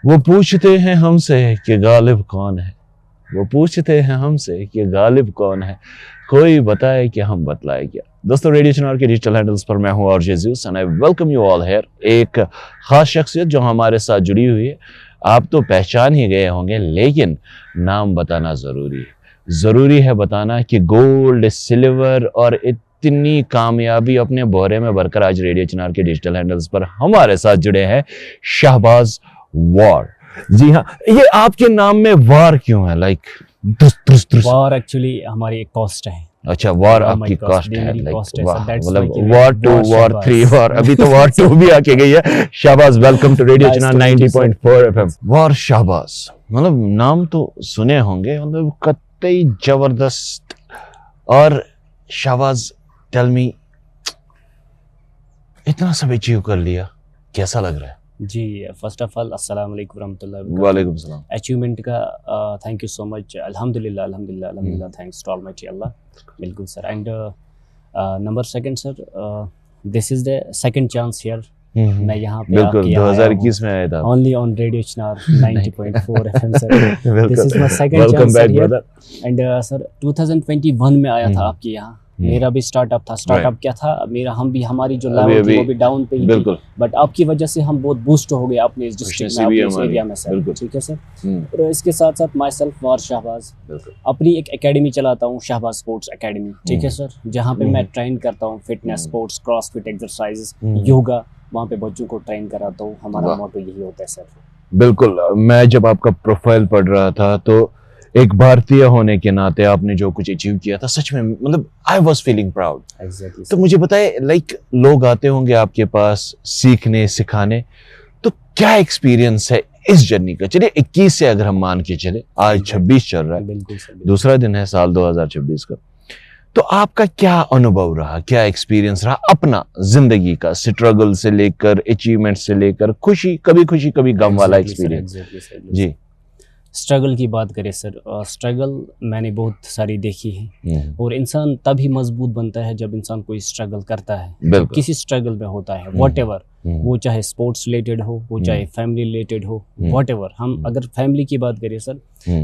वो पूछते हैं हमसे कि गालिब कौन है, वो पूछते हैं हमसे कि गालिब कौन है, कोई बताए कि हम बतलाए क्या। दोस्तों, रेडियो चिनार के डिजिटल हैंडल्स पर मैं हूं RJ Zeus and I welcome you all here. एक खास शख्सियत जो हमारे साथ जुड़ी हुई है, आप तो पहचान ही गए होंगे, लेकिन नाम बताना ज़रूरी है बताना कि गोल्ड, सिल्वर और इतनी कामयाबी अपने बोरे में भरकर आज रेडियो चिनार के डिजिटल हैंडल्स पर हमारे साथ जुड़े हैं शहबाज वार। जी हाँ, ये आपके नाम में वार क्यों है? लाइक वार एक्चुअली हमारी एक कॉस्ट है। अच्छा, वार आपकी कॉस्ट है, मतलब वार 2, वार 3, वार अभी तो वार 2 भी आके गई है। Shahbaz, welcome to radio Chinar 90.4 FM. वार शाहबाज, मतलब नाम तो सुने होंगे, मतलब कतई जबरदस्त। और शाहबाज, टेल मी, इतना सब अचीव कर लिया, कैसा लग रहा है? जी, फर्स्ट ऑफ ऑल अस्सलाम वालेकुम रहमतुल्लाहि व वालेकुम सलाम। अचीवमेंट का थैंक यू सो मच। अल्हम्दुलिल्लाह थैंक्स टू ऑलमाइटी अल्लाह। बिल्कुल sir. And number second sir, this is the second chance here. मैं यहाँ पे बिल्कुल 2021 में आया था only on radio Chinar 90.4 FM sir. This is my second chance here. And sir 2021 में आया था आपके यहाँ। मेरा भी स्टार्टअप था। स्टार्टअप क्या था मेरा, हम भी हमारी जो लेवल थी वो भी डाउन पे ही थी, बट आपकी वजह से हम बहुत बूस्ट हो गए अपने इस डिस्ट्रिक्ट में, अपने इस एरिया में सर। ठीक है सर। और इसके साथ साथ माई सेल्फ वार शाहबाज अपनी एक एकेडमी चलाता हूँ, शाहबाज स्पोर्ट्स एकेडमी। ठीक है सर, जहाँ पे मैं ट्रेन करता हूँ fitness, sports, CrossFit exercises, yoga, वहाँ पे बच्चों को ट्रेन कराता हूँ। हमारा मोटो यही होता है सर। बिल्कुल। मैं जब आपका प्रोफाइल पढ़ रहा था तो एक भारतीय होने के नाते आपने जो कुछ अचीव किया था, सच में मतलब I was feeling proud. Exactly, तो मुझे बताए, लाइक लोग आते होंगे आपके पास सीखने सिखाने, तो क्या एक्सपीरियंस है इस जर्नी का? चलिए 21 से अगर हम मान के चले, आज 26 चल रहा है, बिल्कुल सर, दूसरा दिन है साल 2026 का, तो आपका क्या अनुभव रहा, क्या एक्सपीरियंस रहा अपना जिंदगी का, स्ट्रगल से लेकर अचीवमेंट से लेकर खुशी कभी गम वाला एक्सपीरियंस? जी, स्ट्रगल की बात करें सर, स्ट्रगल मैंने बहुत सारी देखी है। और इंसान तभी मजबूत बनता है जब इंसान कोई स्ट्रगल करता है, जब किसी स्ट्रगल में होता है, व्हाटएवर, वो चाहे स्पोर्ट्स रिलेटेड हो, वो चाहे फैमिली रिलेटेड हो, व्हाटएवर। हम अगर फैमिली की बात करें सर,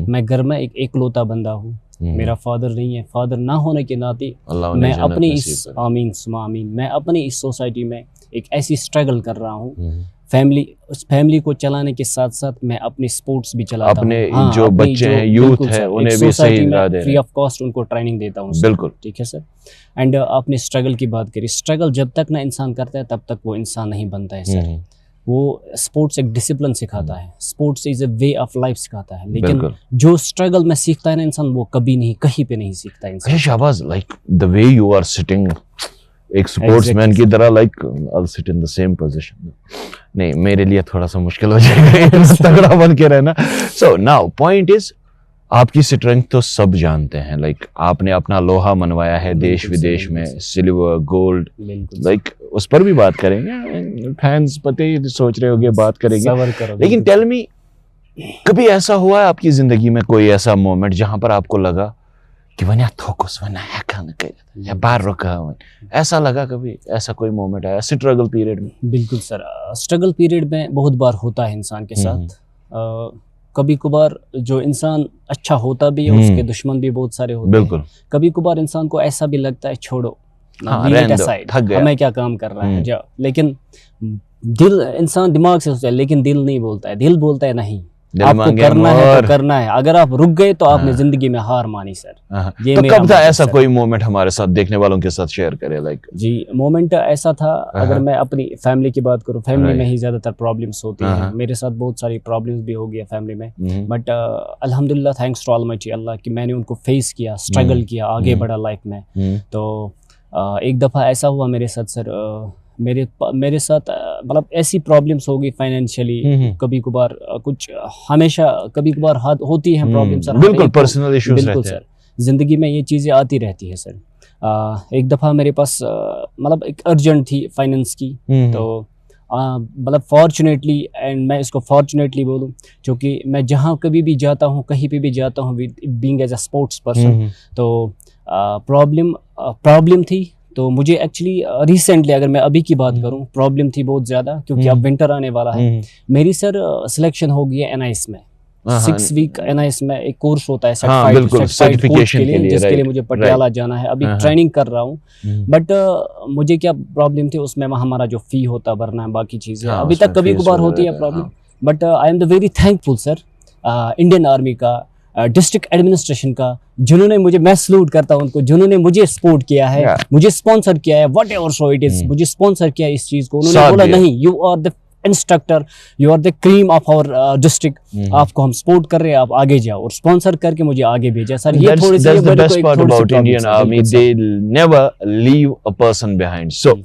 मैं घर में एक एकलौता बंदा हूँ। मेरा फादर नहीं है। फादर ना होने के नाते मैं अपनी इस आमीन मैं अपनी इस सोसाइटी में एक ऐसी स्ट्रगल कर रहा हूँ। उस फैमिली को चलाने के साथ साथ मैं अपनी स्पोर्ट्स भी चलाता हूँ। हाँ, जो बच्चे हैं, यूथ है, उन्हें भी सही राह दे, फ्री ऑफ कॉस्ट उनको ट्रेनिंग देता हूँ। बिल्कुल, ठीक है सर। एंड आपने स्ट्रगल की बात करी। स्ट्रगल जब तक ना इंसान करता है तब तक वो इंसान नहीं बनता है सर। वो स्पोर्ट्स एक डिसिप्लिन सिखाता है, sports is a way of life सिखाता है, लेकिन जो स्ट्रगल में सीखता है ना इंसान, वो कभी नहीं, कहीं पे नहीं सीखता इंसान। Shahbaz, like the way you are sitting, एक स्पोर्ट्समैन की तरह, like I will sit in the same position. नहीं, मेरे लिए थोड़ा सा मुश्किल हो जाएगा तगड़ा बन के रहना। सो नाउ पॉइंट इज, आपकी स्ट्रेंथ तो सब जानते हैं, लाइक आपने अपना लोहा मनवाया है देश विदेश में, सिल्वर, गोल्ड, लाइक उस पर भी बात करेंगे। फैंस पते ही सोच रहे होंगे बात करेंगे, लेकिन टेल मी, कभी ऐसा हुआ है आपकी जिंदगी में कोई ऐसा मोमेंट जहां पर आपको लगा कि वन्या थोकस वना हैकन के या बाहर रुका हुआ, ऐसा लगा? कभी ऐसा कोई मोमेंट आया स्ट्रगल पीरियड में? बिल्कुल सर, स्ट्रगल पीरियड में बहुत बार होता है इंसान के साथ। कभी कभार जो इंसान अच्छा होता भी है, उसके दुश्मन भी बहुत सारे होते हैं। कभी कभार इंसान को ऐसा भी लगता है छोड़ो, हमें क्या काम कर रहा है जाओ, लेकिन दिल, इंसान दिमाग से सोचता है लेकिन दिल नहीं बोलता है। दिल बोलता है नहीं, आपको करना है तो करना है। अगर आप रुक गए तो आपने जिंदगी में हार मानी सर। ये तो कब था ऐसा कोई मोमेंट हमारे साथ, देखने वालों के साथ शेयर करें? लाइक जी, मोमेंट ऐसा था, अगर मैं अपनी फैमिली की बात करूं, फैमिली में ही ज्यादातर प्रॉब्लम्स होती हैं। मेरे साथ बहुत सारी प्रॉब्लम्स भी हो गई फैमिली में, बट अल्हम्दुलिल्लाह थैंक्स टू ऑलमाइटी अल्लाह कि मैंने उनको फेस किया, स्ट्रगल किया, आगे बढ़ा लाइफ में। तो एक दफा ऐसा हुआ मेरे साथ सर, मेरे साथ मतलब ऐसी प्रॉब्लम्स हो गई फाइनेंशियली, कभी कभार कुछ, हमेशा कभी कभार होती है प्रॉब्लम सर। बिल्कुल, पर्सनल इश्यूज बिल्कुल सर, जिंदगी में ये चीज़ें आती रहती है सर। एक दफ़ा मेरे पास मतलब एक अर्जेंट थी फाइनेंस की, तो मतलब फॉर्चुनेटली, एंड मैं इसको फॉर्चुनेटली बोलूँ क्योंकि मैं जहाँ कभी भी जाता हूँ, कहीं पे भी जाता हूँ, being as a sports person, तो प्रॉब्लम थी, तो मुझे एक्चुअली रिसेंटली अगर मैं अभी की बात करूं, प्रॉब्लम थी बहुत ज़्यादा, क्योंकि अब विंटर आने वाला है। मेरी सर सिलेक्शन हो गई है NIS में, 6 वीक NIS में एक कोर्स होता है सर्टिफिकेशन के लिए, जिसके लिए मुझे पटियाला जाना है। अभी ट्रेनिंग कर रहा हूँ, बट मुझे क्या प्रॉब्लम थी उसमें, हमारा जो फी होता है भरना है, बाकी चीज़ें अभी तक कभी कभार होती है problem. But I am the very thankful sir Indian army का, डिस्ट्रिक्ट एडमिनिस्ट्रेशन का, जिन्होंने मुझे, मैं सलूट करता हूं उनको, जिन्होंने मुझे सपोर्ट किया है, मुझे स्पॉन्सर किया है, whatever so it is, मुझे स्पॉन्सर किया है इस चीज को। उन्होंने बोला नहीं, you are the instructor, you are the cream of our district, आपको हम सपोर्ट कर रहे हैं, आप आगे जाओ, और स्पॉन्सर करके मुझे आगे भेजा सर। ये थोड़ी सी best part about Indian army, they never leave a person behind. So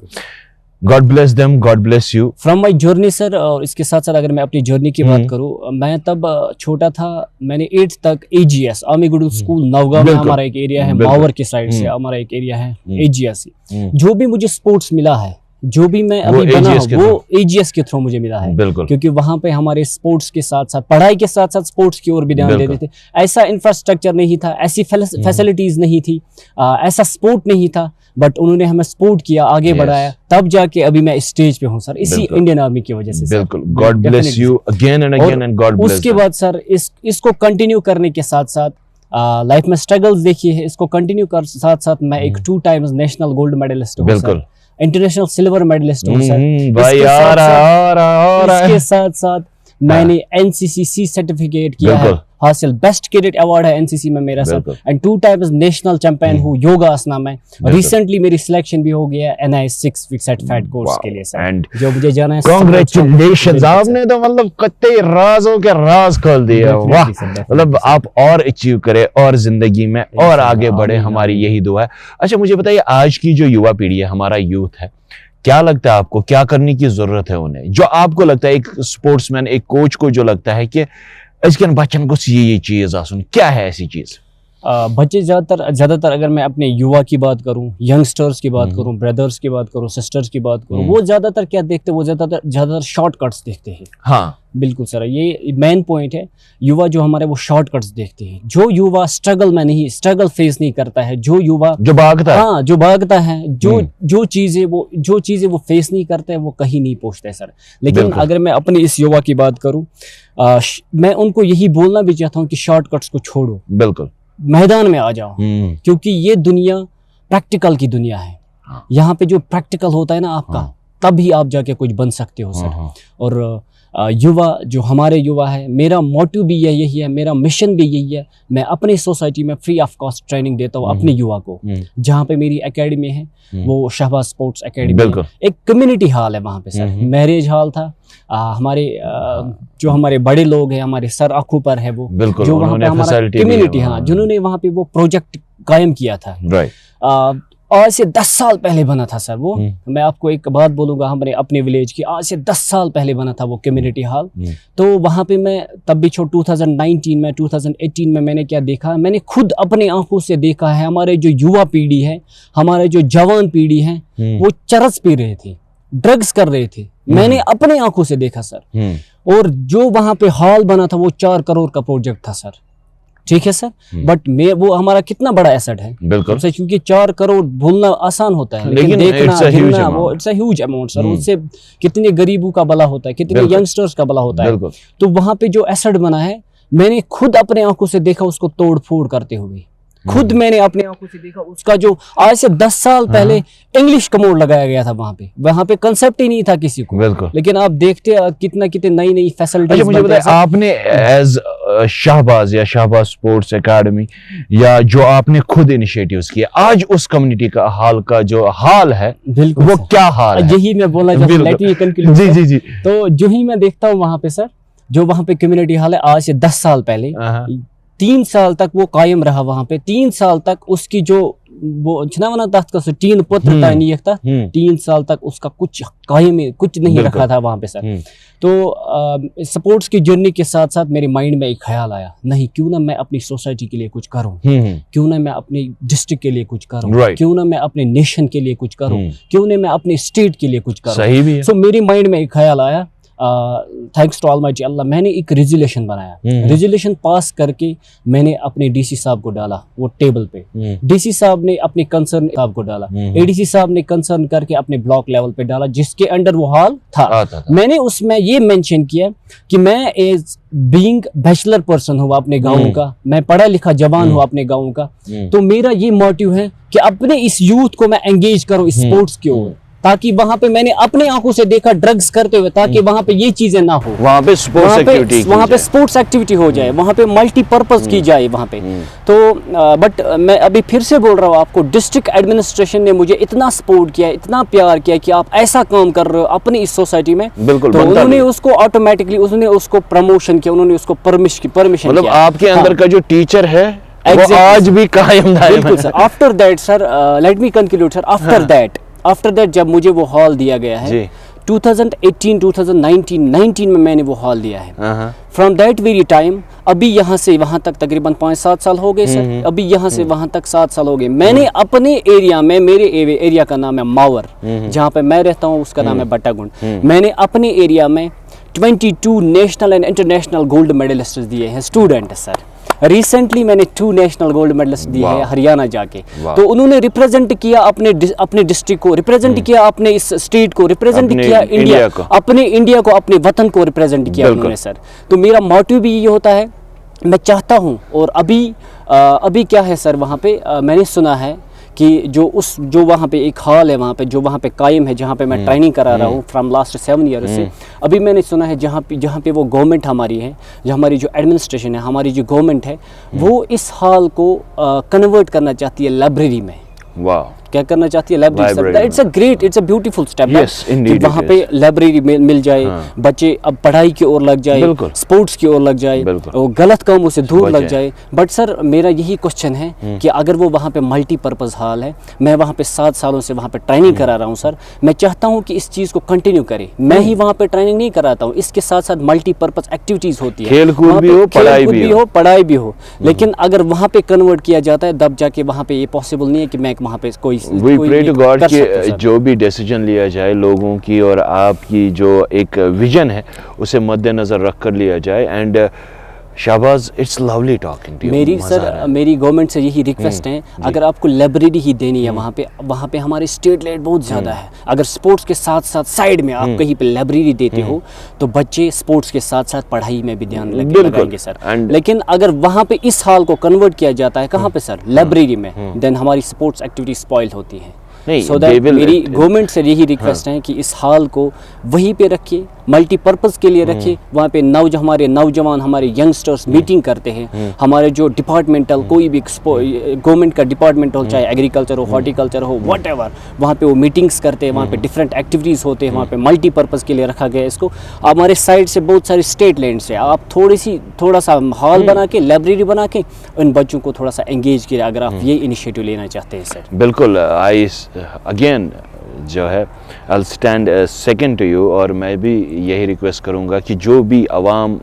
God bless them, God bless you. From my journey sir, और इसके साथ साथ अगर मैं अपनी जर्नी की बात करूँ, मैं तब छोटा था, मैंने 8th तक AGS army good school Navgaon में, हमारा एक एरिया है, मावर की साइड से हमारा एक एरिया है AGS। जो भी मुझे स्पोर्ट्स मिला है, जो भी मैं अभी बना हूं, वो AGS के थ्रू मुझे मिला है, क्योंकि वहां पे हमारे स्पोर्ट्स के साथ साथ, पढ़ाई के साथ साथ स्पोर्ट्स की ओर भी ध्यान देते थे। ऐसा इंफ्रास्ट्रक्चर नहीं था, ऐसी फैसिलिटीज नहीं थी, ऐसा स्पोर्ट नहीं था, बट उन्होंने हमें सपोर्ट किया, आगे बढ़ाया, तब जाके अभी मैं स्टेज पे हूँ सर, इसी इंडियन आर्मी की वजह से। बिल्कुल, God bless you again and again and God bless. उसके बाद सर इसको कंटिन्यू करने के साथ साथ लाइफ में स्ट्रगल्स देखिए है, इसको कंटिन्यू कर साथ साथ मैं एक 2 टाइम्स नेशनल गोल्ड मेडलिस्ट हूँ, बिल्कुल इंटरनेशनल सिल्वर मेडलिस्ट हूँ सर। इसके साथ साथ मैंने NCC सर्टिफिकेट किया है हासिल, बेस्ट कैडेट अवार्ड है NCC में मेरा sir, and 2 times national champion हूँ योगा आसना में। रिसेंटली मेरी सिलेक्शन भी हो गया है NIS 6 वीक सर्टिफाइड कोर्स के लिए सर, जो मुझे जाना है। कांग्रेचुलेशंस, आपने तो मतलब कत्ते राजों के राज खोल दिए, वाह। मतलब आप और अचीव करें और जिंदगी में और आगे बढ़े, हमारी यही दुआ है। अच्छा मुझे बताइए, आज की जो युवा पीढ़ी है, हमारा यूथ है, क्या लगता है आपको, क्या करने की जरूरत है उन्हें, जो आपको लगता है एक स्पोर्ट्समैन, एक कोच को जो लगता है कि इसके बच्चन को ये चीज आसन, क्या है ऐसी चीज? बच्चे ज्यादातर अगर मैं अपने युवा की बात करूं, यंगस्टर्स की बात करूं, ब्रदर्स की बात करूं, सिस्टर्स की बात करूं, वो ज्यादातर क्या देखते हैं, वो ज्यादातर शॉर्टकट्स देखते हैं। हाँ बिल्कुल सर, ये मेन पॉइंट है। युवा जो हमारे वो शॉर्टकट्स देखते हैं। जो युवा स्ट्रगल फेस नहीं करता है, जो युवा जो भागता है, हाँ जो भागता है, जो चीजें वो फेस नहीं करते हैं, वो कहीं नहीं पहुंचते है सर। लेकिन अगर मैं अपनी इस युवा की बात करूं, मैं उनको यही बोलना भी चाहता हूँ कि शॉर्टकट्स को छोड़ो, बिल्कुल मैदान में आ जाओ, क्योंकि ये दुनिया प्रैक्टिकल की दुनिया है। यहाँ पे जो प्रैक्टिकल होता है ना आपका, तभी आप जाके कुछ बन सकते हो सर। और युवा जो हमारे युवा है, मेरा मोटिव भी यही है, मेरा मिशन भी यही है। मैं अपनी सोसाइटी में फ्री ऑफ कॉस्ट ट्रेनिंग देता हूँ अपने युवा को। जहाँ पे मेरी एकेडमी है वो शहबाज स्पोर्ट्स एकेडमी है। एक कम्युनिटी हॉल है वहाँ पे सर, मैरिज हॉल था। हमारे जो हमारे बड़े लोग हैं, हमारे सर आंखों पर है वो, जो वहाँ पे हमारा कम्युनिटी, हाँ जिन्होंने वहाँ पे वो प्रोजेक्ट कायम किया था। आज से 10 साल पहले बना था सर वो। मैं आपको एक बात बोलूंगा हमारे अपने विलेज की, आज से 10 साल पहले बना था वो कम्युनिटी हॉल। तो वहाँ पे मैं तब भी 2019 में 2018 में मैंने क्या देखा, मैंने खुद अपने आंखों से देखा है। हमारे जो युवा पीढ़ी है, हमारे जो जवान पीढ़ी है, वो चरस पी रहे थे, ड्रग्स कर रहे थे। मैंने अपने आंखों से देखा सर। और जो वहाँ पे हॉल बना था वो 4 करोड़ का प्रोजेक्ट था सर, ठीक है सर। बट वो हमारा कितना बड़ा एसेट है, बिल्कुल सर, क्योंकि 4 करोड़ भूलना आसान होता है, लेकिन देखना गिनना वो it's a huge amount sir. उससे कितने गरीबों का भला होता है, कितने यंगस्टर्स का भला होता है। तो वहां पे जो एसेट बना है, मैंने खुद अपने आंखों से देखा उसको तोड़ फोड़ करते हुए। खुद मैंने अपने आंखों से देखा उसका जो आज से 10 साल पहले इंग्लिश का मोड़ लगाया गया था वहां पे कंसेप्ट ही नहीं था किसी को। लेकिन आप देखते कितने नई फैसिलिटीज। मुझे बताइए, आपने एज शहबाज या शहबाज स्पोर्ट्स एकेडमी, या जो आपने खुद इनिशिएटिव्स किए, आज उस कम्युनिटी का हाल का जो हाल है, बिल्कुल वो क्या हाल है? यही मैं बोलना चाहता हूँ। जी। तो जो ही मैं देखता हूँ वहां पे सर, जो वहां पे कम्युनिटी हाल है, आज से 10 साल पहले 3 साल तक वो कायम रहा वहां पे। 3 साल तक उसकी जो वो छनावना तख्त का 3 पत्र था नहीं था, 3 साल तक उसका कुछ कायम कुछ नहीं रखा था वहां पे सर। तो स्पोर्ट्स की जर्नी के साथ साथ मेरे माइंड में एक ख्याल आया, नहीं क्यों ना मैं अपनी सोसाइटी के लिए कुछ करूं, क्यों ना मैं अपने डिस्ट्रिक्ट के लिए कुछ करूं, क्यों ना मैं अपने नेशन के लिए कुछ करूं, क्यों ना मैं अपने स्टेट के लिए कुछ करूं। सही भी है। सो मेरे माइंड में एक ख्याल आया, थैंक्स टू ऑलमाइटी अल्लाह मैंने एक रेजोल्यूशन बनाया, रेजोल्यूशन पास करके मैंने अपने डीसी साहब को डाला वो टेबल पे, डीसी साहब ने अपने कंसर्न साहब को डाला, एडीसी साहब ने कंसर्न करके अपने ब्लॉक लेवल पे डाला जिसके अंडर वो हॉल था। मैंने उसमें ये मेंशन किया कि मैं एज बीइंग बैचलर पर्सन हूँ अपने गाँव का, मैं पढ़ा लिखा जवान हूँ अपने गाँव का, तो मेरा ये मोटिव है कि अपने इस यूथ को मैं एंगेज करूँ स्पोर्ट्स की ओर, ताकि वहां पे मैंने अपने आंखों से देखा ड्रग्स करते हुए, ताकि वहां पे ये चीजें ना हो, वहां पे स्पोर्ट्स एक्टिविटी हो जाए, वहां पे मल्टीपर्पज की जाए वहां पे। तो बट मैं अभी फिर से बोल रहा हूँ आपको, डिस्ट्रिक्ट एडमिनिस्ट्रेशन ने मुझे इतना सपोर्ट किया, इतना प्यार किया कि आप ऐसा काम कर रहे हो अपनी इस सोसाइटी में, बिल्कुल, तो उन्होंने उसको ऑटोमेटिकली उन्होंने उसको प्रमोशन किया, उन्होंने उसको परमिशन मतलब आपके अंदर का जो टीचर है वो आज भी कायम है। बिल्कुल sir. After that sir, let me conclude sir, after that जब मुझे वो हॉल दिया गया है 2018-2019 में मैंने वो हॉल दिया है। फ्रॉम दैट वेरी टाइम अभी यहाँ से वहाँ तक तकरीबन 5-7 साल हो गए सर, अभी यहाँ से वहाँ तक 7 साल हो गए। मैंने अपने एरिया में, मेरे एरिया का नाम है मावर, जहाँ पे मैं रहता हूँ उसका नाम है बट्टागुंड, मैंने अपने एरिया में 22 national and international gold medallist दिए हैं स्टूडेंट सर। रिसेंटली मैंने 2 नेशनल गोल्ड मेडल्स दिए हैं हरियाणा जाके, तो उन्होंने रिप्रेजेंट किया अपने डिस्ट्रिक्ट को, रिप्रेजेंट किया अपने इस स्टेट को, रिप्रेजेंट किया इंडिया को, अपने इंडिया को, अपने वतन को रिप्रेजेंट किया उन्होंने सर। तो मेरा मोटिव भी ये होता है, मैं चाहता हूँ, और अभी क्या है सर वहाँ पे मैंने सुना है कि जो वहाँ पे एक हॉल है वहाँ पे, जो वहाँ पे कायम है, जहाँ पे मैं ट्रेनिंग करा रहा हूँ फ्रॉम लास्ट 7 ईयर से, अभी मैंने सुना है जहाँ पे वो गवर्नमेंट हमारी है, जो हमारी जो एडमिनिस्ट्रेशन है, हमारी जो गवर्नमेंट है, वो इस हॉल को कन्वर्ट करना चाहती है लाइब्रेरी में। वाह, क्या करना चाहती है library. It's a beautiful step कि वहाँ पे लाइब्रेरी मिल जाए, बच्चे अब पढ़ाई की ओर लग जाए, स्पोर्ट्स की ओर लग जाए, और गलत कामों से दूर लग जाए। बट सर मेरा यही क्वेश्चन है कि अगर वो वहाँ पे मल्टीपर्पज़ हॉल है, मैं वहाँ पे 7 सालों से वहाँ पे ट्रेनिंग करा रहा हूँ सर, मैं चाहता हूँ कि इस चीज़ को कंटिन्यू करे। मैं ही वहाँ पे ट्रेनिंग नहीं कराता हूँ, इसके साथ साथ मल्टीपर्पज़ एक्टिविटीज़ होती है, खेलकूद भी हो, पढ़ाई भी हो, लेकिन अगर वहाँ पे कन्वर्ट किया जाता है तब जाके वहाँ पे ये पॉसिबल नहीं है कि मैं वहाँ पे कोई We pray to God कि जो भी डिसीजन लिया जाए लोगों की और आपकी जो एक विजन है उसे मद्देनजर रख कर लिया जाए। And Shahbaz, it's lovely talking to you. मेरी गवर्नमेंट से यही रिक्वेस्ट है, अगर आपको लाइब्रेरी ही देनी है वहाँ पे हमारे स्टेट लेवल बहुत ज़्यादा है, अगर स्पोर्ट्स के साथ साथ साइड में आप कहीं पे लाइब्रेरी देते हो तो बच्चे स्पोर्ट्स के साथ साथ पढ़ाई में भी ध्यान लगाएंगे सर। लेकिन अगर वहाँ पे इस हॉल को कन्वर्ट किया जाता है, कहाँ पे सर, लाइब्रेरी में, देन हमारी स्पोर्ट्स एक्टिविटी स्पॉइल होती है। सो दैट मेरी गवर्नमेंट से यही रिक्वेस्ट है कि इस हॉल को वहीं पे रखिए, मल्टीपर्पज़ के लिए रखिए। वहाँ पे हमारे नौजवान, हमारे यंगस्टर्स मीटिंग करते हैं, हमारे जो डिपार्टमेंटल कोई भी गवर्नमेंट का डिपार्टमेंट हो, चाहे एग्रीकल्चर हो, हॉर्टिकल्चर हो, व्हाटएवर, वहाँ पे वो मीटिंग्स करते हैं, वहाँ पे डिफरेंट एक्टिविटीज़ होते हैं, वहाँ पे मल्टीपर्पज़ के लिए रखा गया है इसको। हमारे साइड से बहुत सारी स्टेट लैंड से आप थोड़ा सा हॉल बना के, लाइब्रेरी बना के उन बच्चों को थोड़ा सा एंगेज किया, अगर आप ये इनिशिएटिव लेना चाहते हैं सर। बिल्कुल, आई अगेन जो है I'll stand second to you, और मैं भी यही रिक्वेस्ट करूँगा कि जो भी आवाम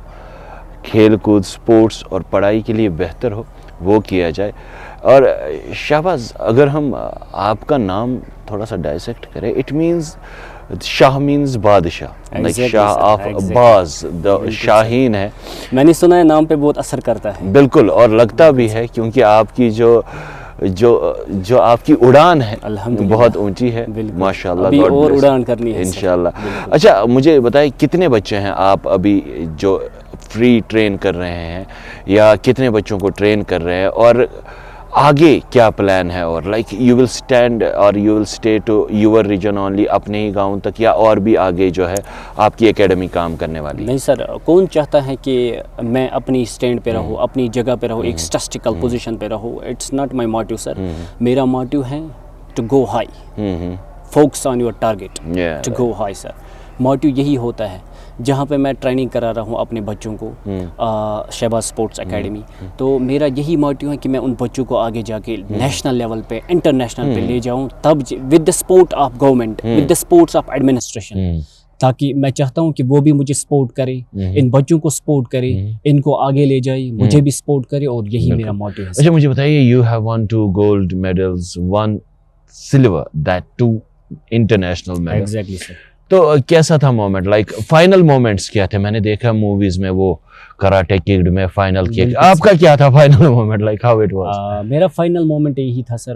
खेलकूद, स्पोर्ट्स और पढ़ाई के लिए बेहतर हो वो किया जाए। और शाहबाज, अगर हम आपका नाम थोड़ा सा डाइसेक्ट करें, इट मीन्स शाह मीन्स बादशाह, like Shah of Abbas, the Shaheen है। मैंने सुना है नाम पे बहुत असर करता है। बिल्कुल, और लगता भी है क्योंकि आपकी जो आपकी उड़ान है बहुत ऊंची है माशाल्लाह। अभी और उड़ान करनी है इंशाल्लाह। अच्छा, मुझे बताइए कितने बच्चे हैं आप अभी जो फ्री ट्रेन कर रहे हैं, या कितने बच्चों को ट्रेन कर रहे हैं, और आगे क्या प्लान है? और लाइक यू विल स्टैंड और you will stay to your region only, अपने ही गांव तक, या और भी आगे जो है आपकी एकेडमी काम करने वाली? नहीं सर, कौन चाहता है कि मैं अपनी स्टैंड पे रहूँ, अपनी जगह पे रहूँ, एक स्टैटिस्टिकल पोजीशन पे रहूँ? It's not my motive sir. मेरा मोटिव है to go high, focus on your target, to go high sir. Motive यही होता है। जहाँ पे मैं ट्रेनिंग करा रहा हूँ अपने बच्चों को, शहबाज स्पोर्ट्स एकेडमी, तो मेरा यही मोटिव है कि मैं उन बच्चों को आगे जाके नेशनल लेवल पे, इंटरनेशनल पे ले जाऊँ, तब with the support of government, with the supports of administration. ताकि मैं चाहता हूँ कि वो भी मुझे सपोर्ट करे, इन बच्चों को सपोर्ट करे, इनको आगे ले जाए, मुझे भी सपोर्ट करे, और यही मेरा मोटिव है। अच्छा, मुझे बताइए, you have won 2 gold medals, 1 silver, that 2 international medals. Exactly sir. तो कैसा था मोमेंट, लाइक फाइनल मोमेंट्स क्या थे? मैंने देखा मूवीज में वो कराटे किड में फाइनल किक, आपका क्या था final moment, like how it was? मेरा फाइनल मोमेंट यही था सर,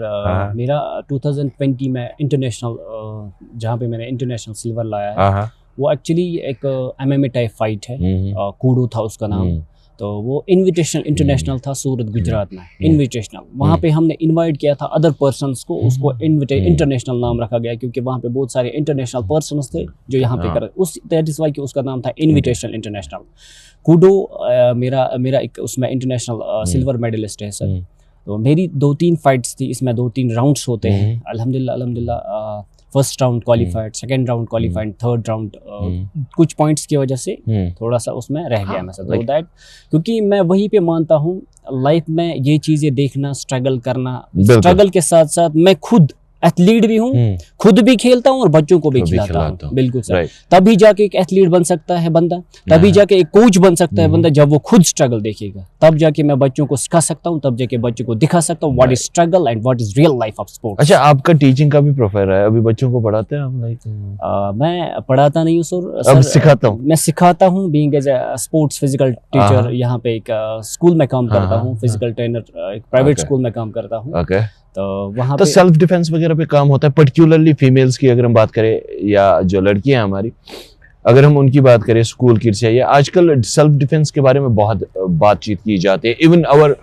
मेरा 2020 में इंटरनेशनल, जहाँ पे मैंने इंटरनेशनल सिल्वर लाया है, वो एक्चुअली एक MMA टाइप फाइट है, कूडू था उसका नाम। तो वो इनविटेशनल इंटरनेशनल था सूरत गुजरात में, इनविटेशनल। वहाँ पे हमने इनवाइट किया था अदर पर्सन्स को, उसको इंटरनेशनल नाम रखा गया क्योंकि वहाँ पे बहुत सारे इंटरनेशनल पर्सन्स थे जो यहाँ पे कर उस दैट इज वाई कि उसका नाम था इनविटेशनल इंटरनेशनल। कूडो मेरा एक उसमें इंटरनेशनल सिल्वर मेडलिस्ट है सर। तो मेरी 2-3 फाइट्स थी, इसमें 2-3 राउंड्स होते हैं। अल्हम्दुलिल्लाह first round qualified, second round qualified, third round कुछ पॉइंट्स की वजह से थोड़ा सा उसमें रह गया मैं सर। तो दैट क्योंकि मैं वहीं पे मानता हूँ लाइफ में ये चीज़ें देखना, स्ट्रगल करना, स्ट्रगल के साथ साथ मैं खुद एथलीट भी हूँ, खुद भी खेलता हूँ और बच्चों को भी खिलाता हूँ। बिल्कुल सर, तभी जाके एक एथलीट बन सकता है बंदा, तभी जाके एक कोच बन सकता है बंदा जब वो खुद स्ट्रगल देखेगा। तब जाके मैं बच्चों को सिखा सकता हूँ, तब जाके बच्चों को दिखा सकता हूँ what is struggle and what is real life of sports. अच्छा, आपका टीचिंग का भी प्रोफाइल है, अभी बच्चों को पढ़ाते हैं आप? लाइक मैं पढ़ाता नहीं हूँ सर, अब सिखाता हूँ। मैं सिखाता हूँ, being as a sports physical teacher. यहाँ पे एक स्कूल में काम करता हूँ, फिजिकल ट्रेनर, एक प्राइवेट स्कूल में काम करता हूँ। तो वहाँ तो सेल्फ डिफेंस वगैरह पे काम होता है, पर्टिकुलरली फीमेल्स की अगर हम बात करें या जो लड़कियां हैं हमारी, अगर हम उनकी बात करें स्कूल किड्स या ये आजकल सेल्फ डिफेंस के बारे में बहुत बातचीत की जाती है। Even our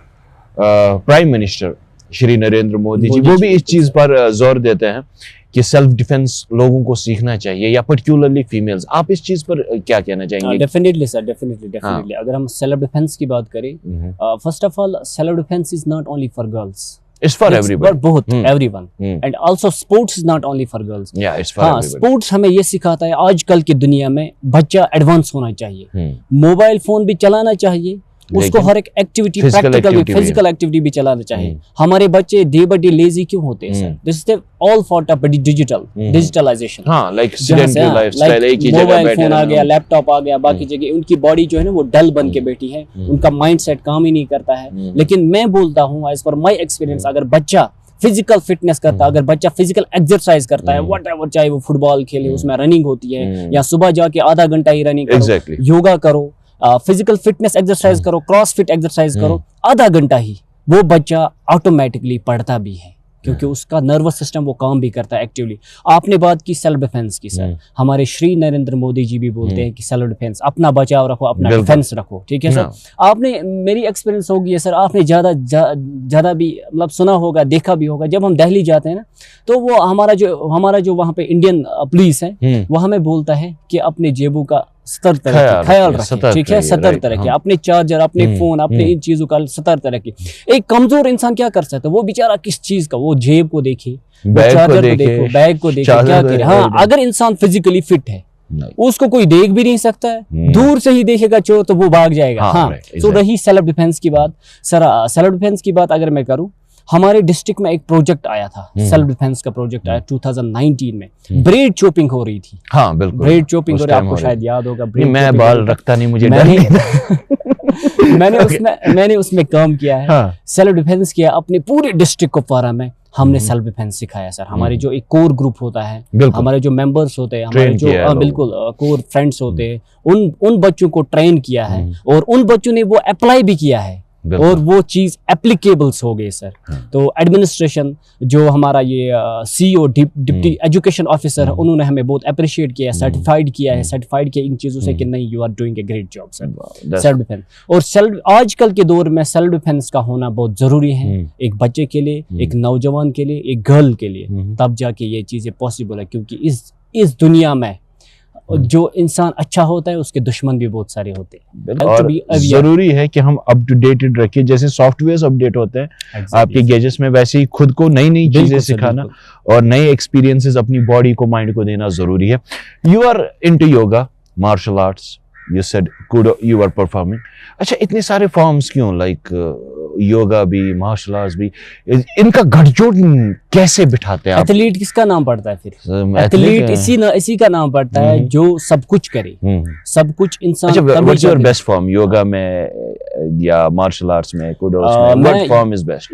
prime minister Shri Narendra Modi ji वो भी इस चीज पर जोर देते हैं कि सेल्फ डिफेंस लोगों को सीखना चाहिए, या पर्टिकुलरली फीमेल्स। आप इस चीज पर क्या कहना चाहेंगे? Definitely sir, definitely. अगर हम सेल्फ डिफेंस की बात करें, first of all self defence is not only for girls, It's for everyone. Both, everyone. And also sports is not only for girls. Yeah, it's for everyone. Sports हमें ये सिखाता है आजकल की दुनिया में बच्चा एडवांस होना चाहिए, मोबाइल फोन भी चलाना चाहिए, उसको हर एक एक्टिविटी, प्रैक्टिकल भी, फिजिकल एक्टिविटी भी चलाना चाहिए। हमारे बच्चे डे बाय डे लेजी क्यों होते हैं sir? This is all for digitalisation. हाँ, लाइक सेडेंटरी लाइफस्टाइल, एक ही जगह बैठे, मोबाइल फोन आ गया, लैपटॉप आ गया, बाकी जगह उनकी बॉडी जो है ना वो डल बन के बैठी है, उनका माइंडसेट काम ही नहीं करता है। लेकिन मैं बोलता हूँ एज पर माय एक्सपीरियंस, अगर बच्चा फिजिकल फिटनेस करता, अगर बच्चा फिजिकल एक्सरसाइज करता है, व्हाटएवर, चाहे वो फुटबॉल खेले, उसमें रनिंग होती है, या सुबह जाके आधा घंटा ही रनिंग करो, योगा करो, फिजिकल फिटनेस एक्सरसाइज करो, क्रॉसफिट एक्सरसाइज करो, आधा घंटा ही, वो बच्चा ऑटोमेटिकली पढ़ता भी है क्योंकि उसका नर्वस सिस्टम वो काम भी करता है एक्टिवली। आपने बात की सेल्फ डिफेंस की सर, हमारे श्री नरेंद्र मोदी जी भी बोलते हैं कि सेल्फ डिफेंस, अपना बचाव रखो, अपना डिफेंस रखो, ठीक है सर। आपने, मेरी एक्सपीरियंस होगी सर, आपने ज्यादा भी मतलब सुना होगा, देखा भी होगा, जब हम दिल्ली जाते हैं ना तो वो हमारा जो वहाँ पे इंडियन पुलिस है वो हमें बोलता है कि अपने जेबों का ख्याल रखें, ठीक है, सतर्क रखें, अपने चार्जर, अपने फोन, अपने इन चीजों का सतर्क रखें। एक कमजोर इंसान क्या कर सकता है? वो बेचारा किस चीज का, वो जेब को देखे, चार्जर को देखो, बैग को देखे, क्या करे। हाँ, अगर इंसान फिजिकली फिट है उसको कोई देख भी नहीं सकता है, दूर से ही देखेगा चोर तो वो भाग जाएगा। हाँ, तो रही सेल्फ डिफेंस की बात सर, सेल्फ डिफेंस की बात अगर मैं करूं, हमारे डिस्ट्रिक्ट में एक प्रोजेक्ट आया था, सेल्फ डिफेंस का प्रोजेक्ट आया 2019 में, ब्रेड चॉपिंग हो रही थी। हाँ बिल्कुल, ब्रेड चॉपिंग हो रही, आपको शायद याद होगा। मैं बाल रखता नहीं, मुझे डर नहीं। मैंने उसमें काम किया है, सेल्फ डिफेंस किया अपने पूरे डिस्ट्रिक्ट कुपवारा में। हमने सेल्फ डिफेंस सिखाया सर। हमारे जो एक कोर ग्रुप होता है, हमारे जो मेंबर्स होते हैं, हमारे जो बिल्कुल कोर फ्रेंड्स होते हैं, उन बच्चों को ट्रेन किया है और उन बच्चों ने वो अप्लाई भी किया है और वो चीज एप्लीकेबल्स हो गई सर। तो एडमिनिस्ट्रेशन, जो हमारा ये CEO डिप्टी एजुकेशन ऑफिसर है, उन्होंने हमें बहुत अप्रिशिएट किया है, सर्टिफाइड किया है, सर्टिफाइड किया इन चीजों से कि नहीं, you are doing a great job sir. Self defence और आजकल के दौर में सेल्फ डिफेंस का होना बहुत जरूरी है, एक बच्चे के लिए, एक नौजवान के लिए, एक गर्ल के लिए, तब जाके ये चीजें पॉसिबल है। क्योंकि इस दुनिया में जो इंसान अच्छा होता है उसके दुश्मन भी बहुत सारे होते हैं, और जरूरी है कि हम अप टू डेटेड रखें। जैसे सॉफ्टवेयर अपडेट होते हैं आपके गैजेट्स में, वैसे ही खुद को नई नई चीजें सिखाना और नए एक्सपीरियंसेस अपनी बॉडी को, माइंड को देना जरूरी है। You are into yoga, martial arts, you said kudo, you are performing. अच्छा, इतने सारे फॉर्म्स क्यों, लाइक योगा भी, मार्शल आर्ट्स भी, इनका गठजोड़ कैसे बिठाते हैं आप? एथलीट किसका नाम पड़ता है फिर? एथलीट एथलीट इसी का नाम पड़ता है जो सब कुछ करे, सब कुछ इंसान। अच्छा, what's your best form yoga में या मार्शल आर्ट्स में, कुडोस में, what form is best?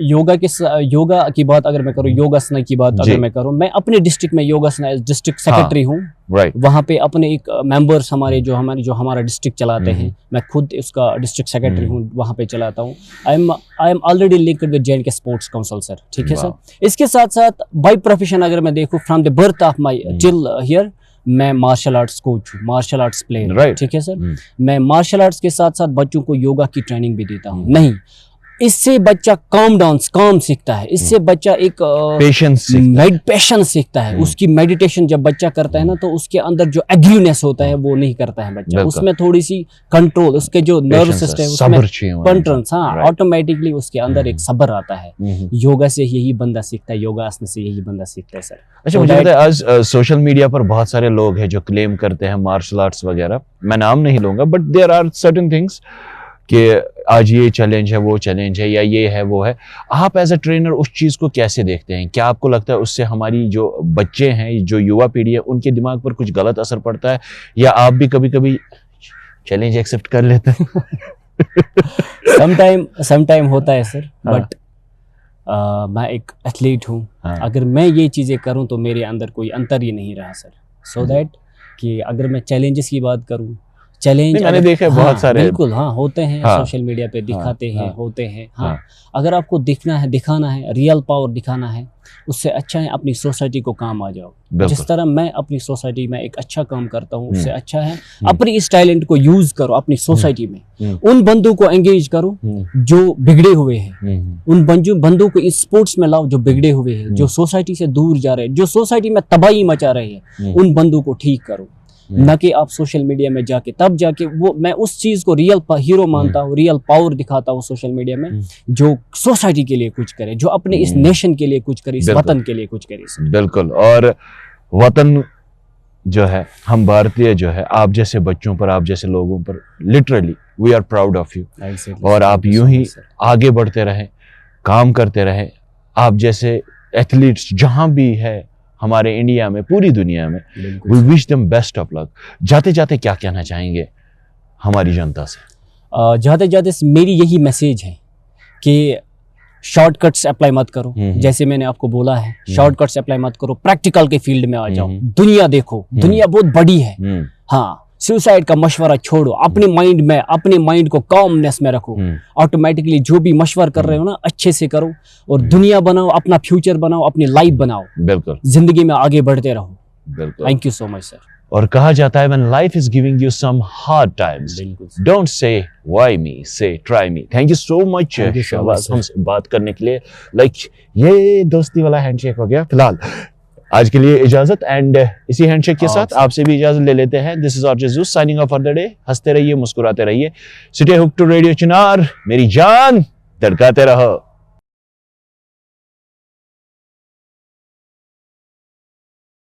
Yoga की बात अगर मैं करूँ, योगासना की बात अगर मैं करूँ, मैं अपने डिस्ट्रिक्ट में योगासना डिस्ट्रिक्ट सेक्रेटरी हूँ। राइट। वहाँ पे अपने एक मेंबर्स हमारे जो हमारा डिस्ट्रिक्ट चलाते हैं, मैं खुद उसका डिस्ट्रिक्ट सेक्रेटरी हूँ, वहाँ पे चलाता हूँ। I am already linked with J&K sports council sir, ठीक है सर। इसके साथ साथ बाय प्रोफेशन अगर मैं देखूँ, from the birth of my till here, मैं मार्शल आर्ट्स कोच हूँ, मार्शल आर्ट्स प्लेयर, ठीक है सर। मैं मार्शल आर्ट्स के साथ साथ बच्चों को योगा की ट्रेनिंग भी देता हूँ। नहीं, इससे बच्चा काम सीखता है, इससे बच्चा एक पेशेंस सीखता है। उसकी मेडिटेशन जब बच्चा करता है ना, तो उसके अंदर जो एग्रीनेस होता है वो नहीं करता है बच्चा, उसमें थोड़ी सी कंट्रोल, उसके जो नर्व सिस्टम उसमें कंट्रोल, हाँ, ऑटोमेटिकली उसके अंदर एक सब्र आता है। योगा से यही बंदा सीखता है, योगासन से यही बंदा सीखता है सर। अच्छा, मुझे लगता है आज सोशल मीडिया पर बहुत सारे लोग हैं जो क्लेम करते हैं मार्शल आर्ट्स वगैरह, मैं नाम नहीं लूंगा, but there are certain things कि आज ये चैलेंज है, वो चैलेंज है, या ये है, वो है। आप एज अ ट्रेनर उस चीज़ को कैसे देखते हैं? क्या आपको लगता है उससे हमारी जो बच्चे हैं, जो युवा पीढ़ी है, उनके दिमाग पर कुछ गलत असर पड़ता है, या आप भी कभी कभी चैलेंज एक्सेप्ट कर लेते हैं? समटाइम होता है सर, बट मैं एक एथलीट हूँ। अगर मैं ये चीज़ें करूँ तो मेरे अंदर कोई अंतर ही नहीं रहा सर। सो दैट कि अगर मैं चैलेंजेस की बात करूँ, चैलेंज मैंने देखे बहुत सारे, बिल्कुल हाँ होते हैं, सोशल मीडिया पे दिखाते हैं, होते हैं। हाँ, अगर आपको दिखाना है, रियल पावर दिखाना है, उससे अच्छा है अपनी सोसाइटी को काम आ जाओ। जिस तरह मैं अपनी सोसाइटी में एक अच्छा काम करता हूँ, उससे अच्छा है अपनी इस टैलेंट को यूज करो अपनी सोसाइटी में। उन बंदों को एंगेज करो जो बिगड़े हुए हैं, उन बंदों को इस स्पोर्ट्स में लाओ जो बिगड़े हुए हैं, जो सोसाइटी से दूर जा रहे हैं, जो सोसाइटी में तबाही मचा रहे हैं, उन बंदों को ठीक करो। न कि आप सोशल मीडिया में जाके वो, मैं उस चीज को रियल हीरो मानता हूँ, रियल पावर दिखाता हूँ सोशल मीडिया में, जो सोसाइटी के लिए कुछ करे, जो अपने इस नेशन के लिए कुछ करे, इस वतन के लिए कुछ करे। बिल्कुल। और वतन जो है, हम भारतीय जो है, आप जैसे बच्चों पर, आप जैसे लोगों पर literally we are proud of you. और आप यूं ही आगे बढ़ते रहें, काम करते रहें। आप जैसे एथलीट्स जहां भी है हमारे इंडिया में, पूरी दुनिया में, we wish them best of luck. जाते जाते क्या कहना चाहेंगे हमारी जनता से? जाते जाते मेरी यही मैसेज है कि शॉर्टकट्स अप्लाई मत करो। जैसे मैंने आपको बोला है, शॉर्टकट्स अप्लाई मत करो, प्रैक्टिकल के फील्ड में आ जाओ, दुनिया देखो, दुनिया बहुत बड़ी है। हाँ, सुसाइड का मशवरा छोड़ो, अपने माइंड को कामनेस में रखो। ऑटोमेटिकली जो भी मशवरा कर रहे हो ना, अच्छे से करो और दुनिया बनाओ, अपना फ्यूचर बनाओ, अपनी लाइफ बनाओ। बिल्कुल, जिंदगी में आगे बढ़ते रहो। बिल्कुल। Thank you so much sir. और कहा जाता है, when life is giving you some hard times, don't say why me, say try me. Thank you so much Shahbaz, हमसे बात करने के लिए। ये दोस्ती वाला हैंडशेक हो गया। फिलहाल आज के लिए इजाजत, एंड इसी हैंडशेक के साथ आपसे भी इजाजत ले लेते हैं। This is RJ zoo signing off for the day. हंसते रहिए, मुस्कुराते रहिए। स्टे हुक्ड टू रेडियो चिनार, मेरी जान धड़काते रहो।